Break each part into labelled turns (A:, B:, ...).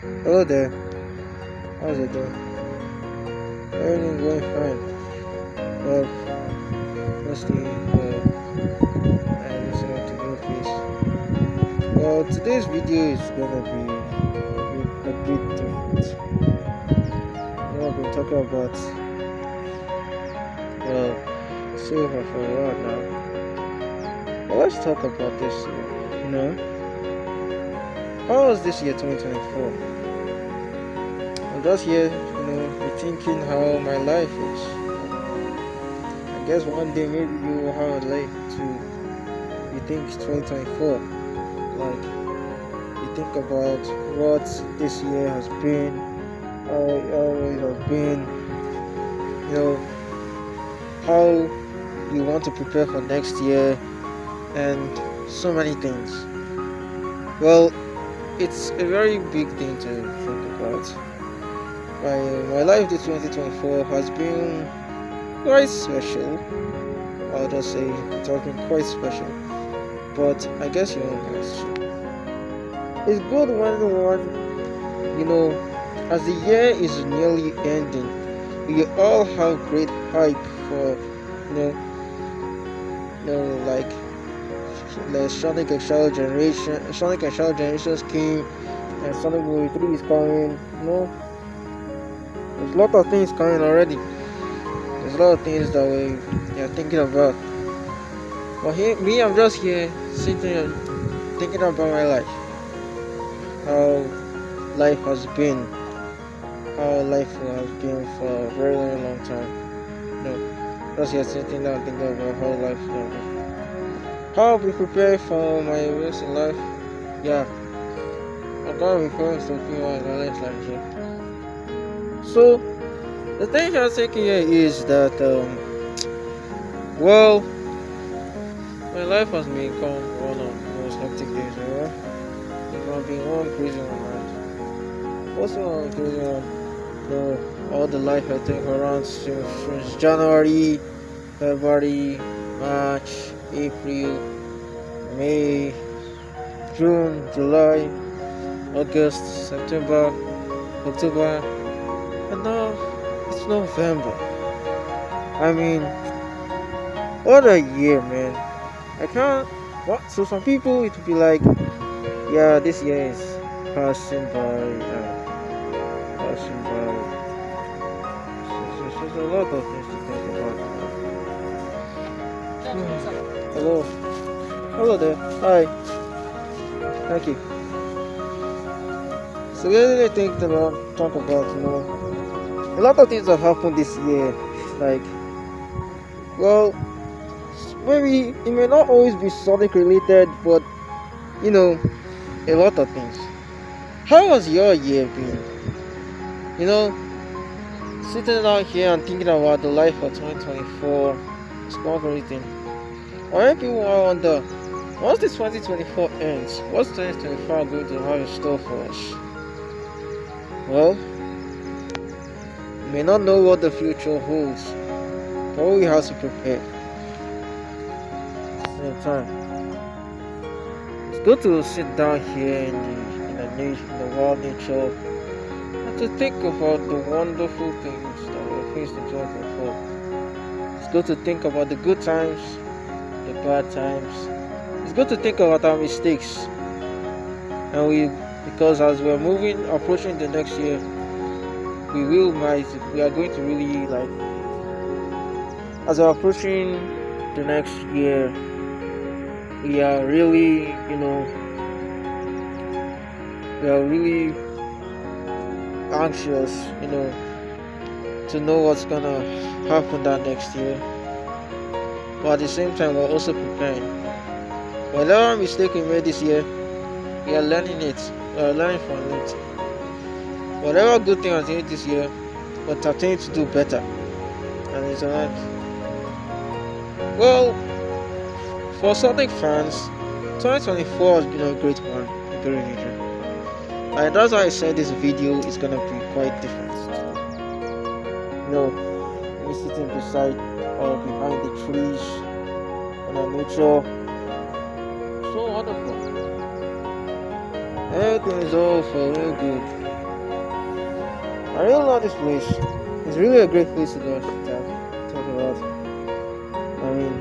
A: Hello there. How's it doing? Everything going fine. Well, mostly, I just want to know please. Well, today's video is gonna be a bit different. I've been talking about silver for a while now. But let's talk about this year. How was this year 2024? I'm just here, rethinking how my life is. I guess one day maybe you will have a life too. You think it's 2024, like you think about what this year has been, how it has been, you know, how you want to prepare for next year, and so many things. Well, it's a very big thing to think about. My life this 2024 has been quite special. I'll just say it has been quite special. But I guess you won't guess. It's good when as the year is nearly ending, we all have great hype for like the Sonic and Shadow Generations came, and Sonic Movie 3 is coming. There's a lot of things coming already. There's a lot of things that we are thinking about. But I'm just here sitting and thinking about my life. How life has been. How life has been for a very, very long time. Just here sitting down thinking about how life has been. How I'll be prepared for my rest in life. Yeah. I'm gonna be preparing something while my life like here. So the thing I'm thinking here is that my life has become one of the most hectic days ever. It's been one crazy one, right? Also one crazy one. All the life I think around since January, February, March, April, May, June, July, August, September, October, and now it's November. I mean, what a year, man. I can't. What? So some people it would be like, yeah, this year is passing by, passing by. So there's a lot of things to think about. Hello, hello there. Hi, thank you. So we think talk about a lot of things have happened this year. Like, well, maybe it may not always be Sonic related, but a lot of things. How has your year been? Sitting out here and thinking about the life of 2024, it's not everything. Or maybe people wonder, once this 2024 ends, what's 2025 going to have in store for us? Well, we may not know what the future holds, but we have to prepare. At the same time, it's good to sit down here in the wild nature and to think about the wonderful things that we faced in 2024. It's good to think about the good times, the bad times. It's good to think about our mistakes, because as we're approaching the next year, we are going to really as we're approaching the next year, we are really, anxious, to know what's gonna happen that next year. But at the same time, we're also preparing. Whatever mistake we made this year, we are learning it. We are learning from it. Whatever good thing I did this year, we're attempting to do better. And it's alright. Well, for Sonic fans, 2024 has been a great one, a great video. And that's why I said this video is gonna be quite different. Me sitting beside or behind the trees in the nature, so wonderful. Everything is all for real good. I really love this place. It's really a great place to go talk about. I mean,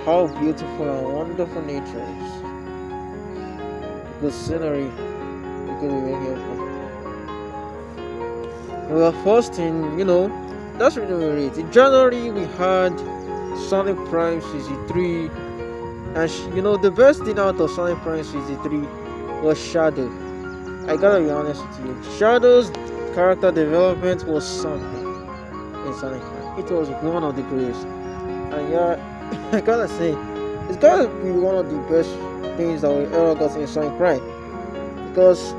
A: how beautiful and wonderful nature is. The scenery, the good we here for. Well, first in that's really really it. In January we had Sonic Prime Season 3, and the best thing out of Sonic Prime Season 3 was Shadow. I gotta be honest with you. Shadow's character development was something in Sonic Prime. It was one of the greatest. And yeah, I gotta say, it's gotta be one of the best things that we ever got in Sonic Prime. Because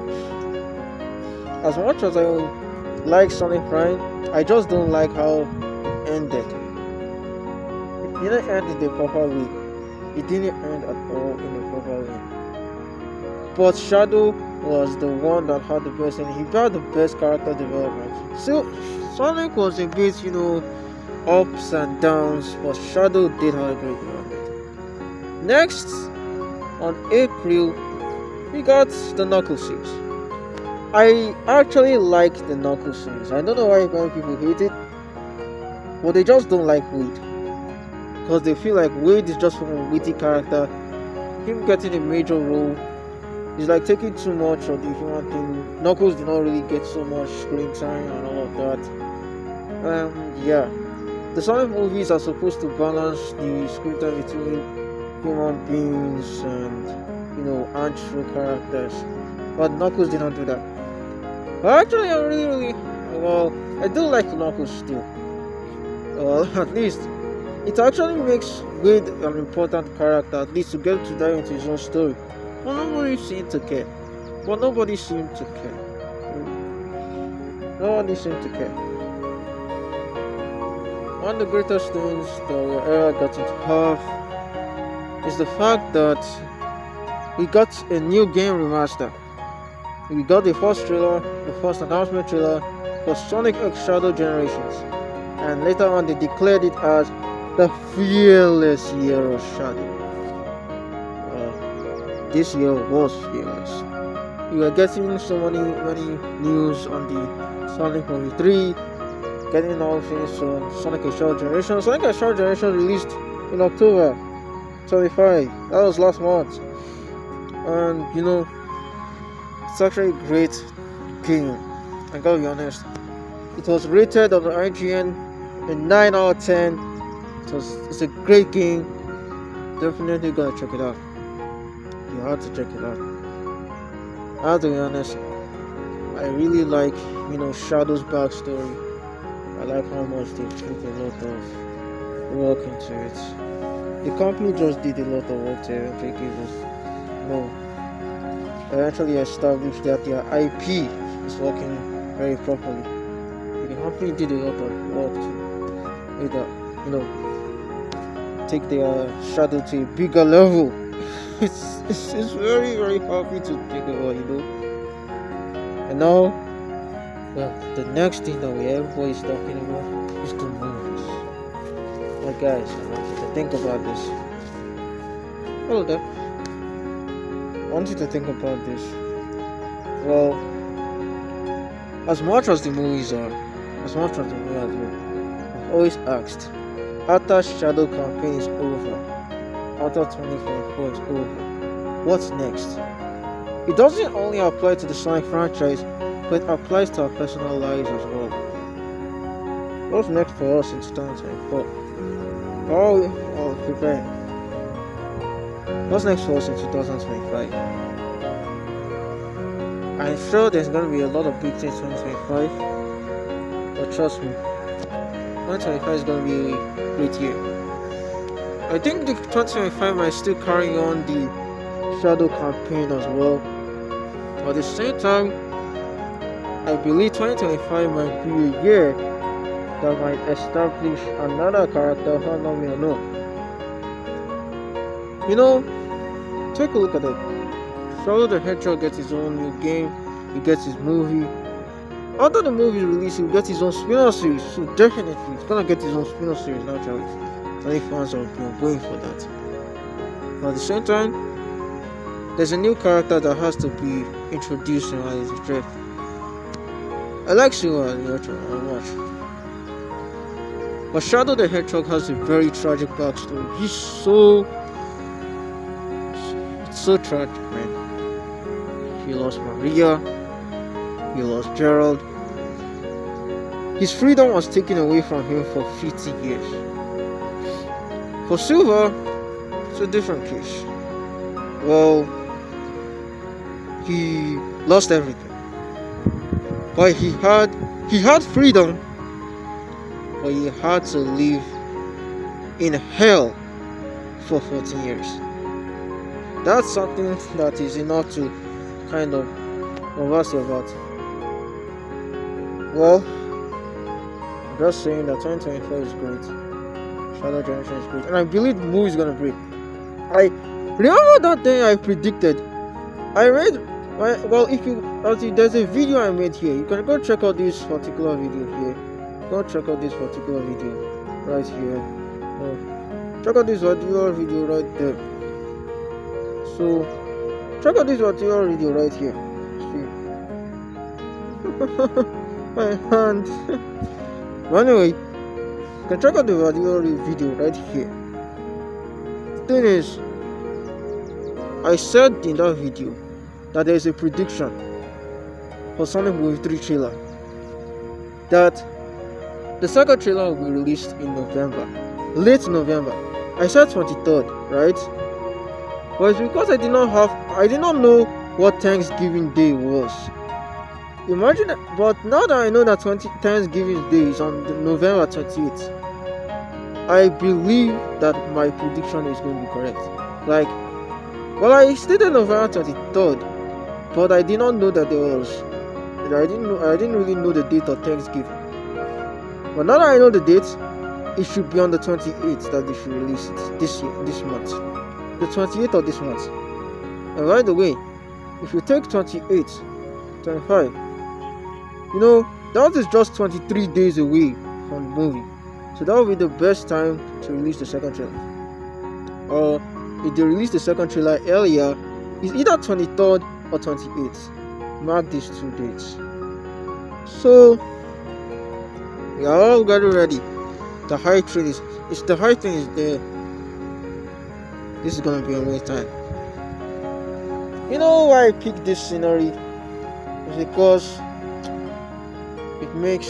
A: as much as I like Sonic Prime, I just don't like how it ended. It didn't end in the proper way. It didn't end at all in the proper way. But Shadow was the one that had the best, and he got the best character development. So Sonic was a bit, ups and downs, but Shadow did have a great development. Next, on April, we got the Knuckles series. I actually like the Knuckles series. I don't know why many people hate it, but they just don't like Wade. Because they feel like Wade is just from a witty character. Him getting a major role is like taking too much of the human thing. Knuckles did not really get so much screen time and all of that. Yeah. The Sonic movies are supposed to balance the screen time between human beings and actual characters, but Knuckles did not do that. But actually, I I do like Knuckles still. Well, at least it actually makes Wade an important character, at least to get to dive into his own story. But nobody seemed to care. Nobody seemed to care. One of the greatest things that we ever gotten to have is the fact that we got a new game remaster. We got the first trailer, the first announcement trailer for Sonic X Shadow Generations, and later on they declared it as the fearless year of Shadow. This year was fearless. We were getting so many news on the Sonic Movie 3, getting all things on Sonic X Shadow Generations. Sonic X Shadow Generations released in October 25. That was last month. And it's actually a great game. I gotta be honest. It was rated on the IGN a 9 out of 10. It's a great game. Definitely gotta check it out. You have to check it out. I have to be honest. I really like Shadow's backstory. I like how much they put a lot of work into it. The company just did a lot of work to eventually give us eventually establish that their IP is working very properly. The company did a lot of work to take their Shadow to a bigger level. It's very very happy to think about, And now, well, the next thing that everybody is talking about is the movies. Well, guys, I want you to think about this. Hold up. I want you to think about this. Well, as much as the movies are, I've always asked, after Shadow campaign is over, after 2024 is over, what's next? It doesn't only apply to the Sonic franchise, but it applies to our personal lives as well. What's next for us in 2024? How are we preparing? What's next for us in 2025? I'm sure there's going to be a lot of big things in 2025, but trust me, 2025 is going to be a great year. I think the 2025 might still carry on the Shadow campaign as well, but at the same time, I believe 2025 might be a year that might establish another character how long we know. Take a look at it. Shadow the Hedgehog gets his own new game, he gets his movie. After the movie is released, he'll get his own spin-off series, so definitely he's gonna get his own spin-off series naturally. Many fans are going for that. But at the same time, there's a new character that has to be introduced in his trip. I like Silver the Hedgehog very much. But Shadow the Hedgehog has a very tragic backstory. It's so tragic, man. He lost Maria, he lost Gerald. His freedom was taken away from him for 50 years. For Silver, it's a different case. Well, he lost everything. But he had freedom, but he had to live in hell for 14 years. That's something that is enough to kind of converse about. Well, I'm just saying that 2024 is great. Shadow Generation is great. And I believe the movie is gonna break. I remember that day I predicted. I read there's a video I made here. You can go check out this particular video here. Go check out this particular video right here. Check out this particular video right there. So check out this particular video right here. See? My hand. But anyway, you can check out the particular video right here. The thing is, I said in that video that there is a prediction for Sonic Movie 3 trailer that the second trailer will be released in November, late November. I said 23rd, right? But it's because I did not know what Thanksgiving Day was. Imagine that, but now that I know that Thanksgiving Day is on November 28th, I believe that my prediction is going to be correct. Like, well, I stated November 23rd, but I did not know that I didn't really know the date of Thanksgiving. But now that I know the date, it should be on the 28th that they should release it this month. The 28th of this month. And by the way, if you take 28, 25, that is just 23 days away from the movie. So that will be the best time to release the second trailer. Or if they release the second trailer earlier, it's either 23rd or 28th. Mark these two dates. So we are all getting ready. The hype train is there. This is gonna be a waste time. You know why I picked this scenery? It's because it makes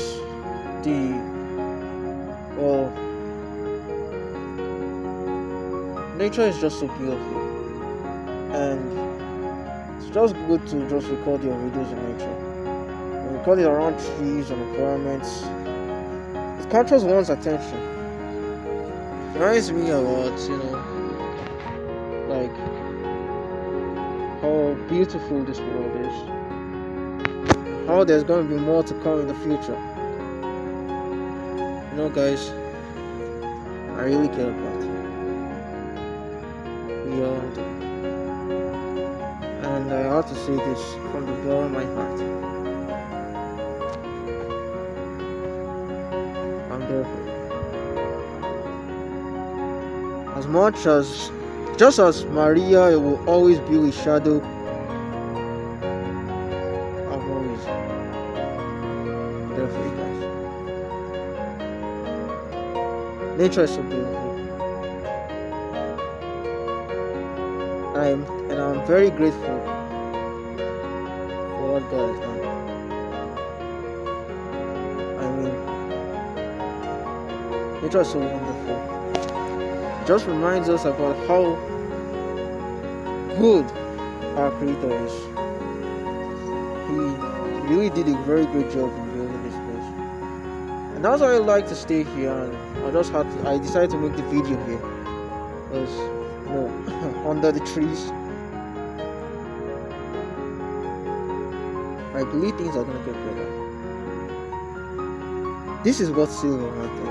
A: nature is just so beautiful, and it's just good to just record your videos in nature. And record it around trees and environments. It captures one's attention. It reminds me about, like how beautiful this world is. How there's going to be more to come in the future. Guys, I really care about it. Beyond. And I have to say this from the bottom of my heart. I'm there for you. As much as, just as Maria will always be with Shadow, I'm always there for you guys. Nature is so beautiful. I'm very grateful for what God has done. Nature is so wonderful. It just reminds us about how good our Creator is. He really did a very great job in building this place. And that's why I like to stay here, and I decided to make the video here. Because, under the trees, I believe things are going to get better. This is what Silver wanted.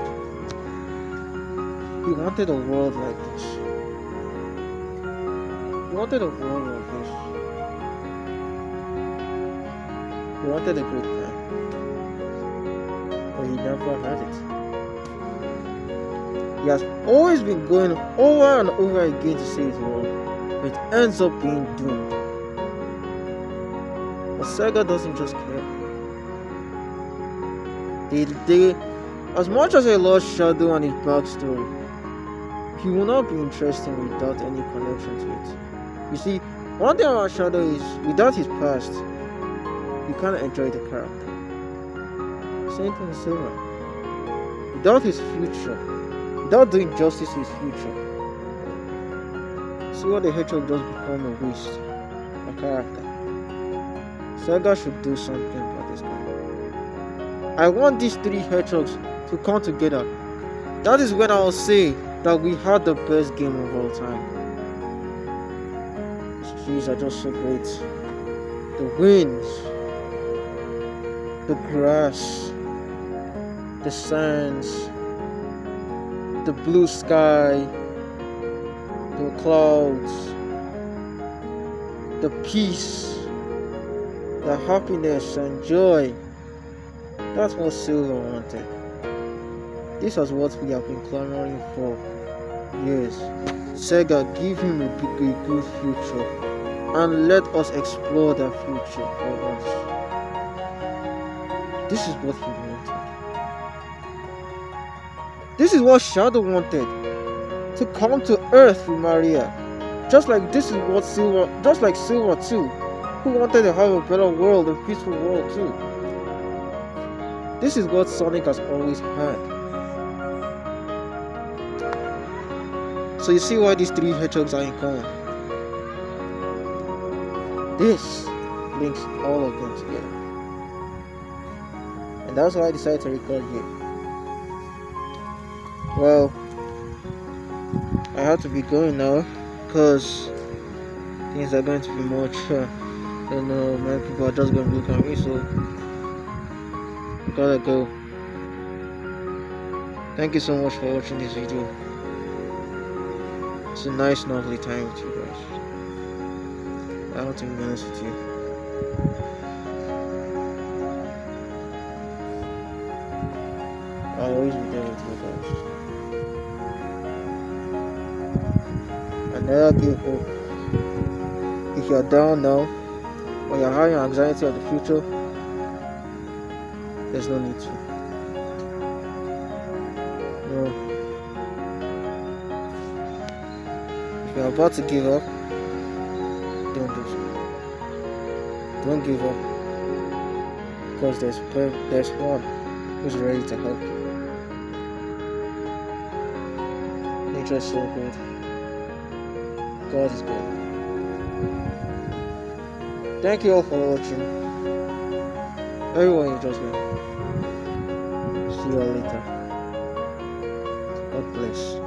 A: He wanted a world like this. He wanted a world like this. He wanted a great time. But he never had it. He has always been going over and over again to save the world. it ends up being doomed. But Sega doesn't just care. They as much as I lost Shadow and his backstory, he will not be interesting without any connection to it. You see, one thing about Shadow is without his past, you can't enjoy the character. Same thing with Silver. Without his future, without doing justice to his future, see what the Hedgehog just become a waste, a character. Sega should do something about this guy. I want these three Hedgehogs to come together. That is when I will say that we had the best game of all time. These trees are just so great. The winds, the grass, the sands, the blue sky, the clouds, the peace, the happiness and joy. That's what Silver wanted. This is what we have been clamoring for years. Sega, give him a good future and let us explore that future for once. This is what he wanted. This is what Shadow wanted. To come to Earth with Maria. Just like Silver too, who wanted to have a better world, a peaceful world too. This is what Sonic has always had. So you see why these three hedgehogs are in common. This links all of them together. And that's why I decided to record here. Well, I have to be going now because things are going to be much. Many people are just going to look at me, so I gotta go. Thank you so much for watching this video. It's a nice, lovely time with you guys. I want to be honest with you. I'll always be there with you guys. I never give hope. If you're down now, or you're having anxiety of the future, there's no need to. No. If you're about to give up, don't do so. Don't give up, because there's one who's ready to help you. Nature is so good. God is good. Thank you all for watching. Everyone enjoys me. See you all later. God bless.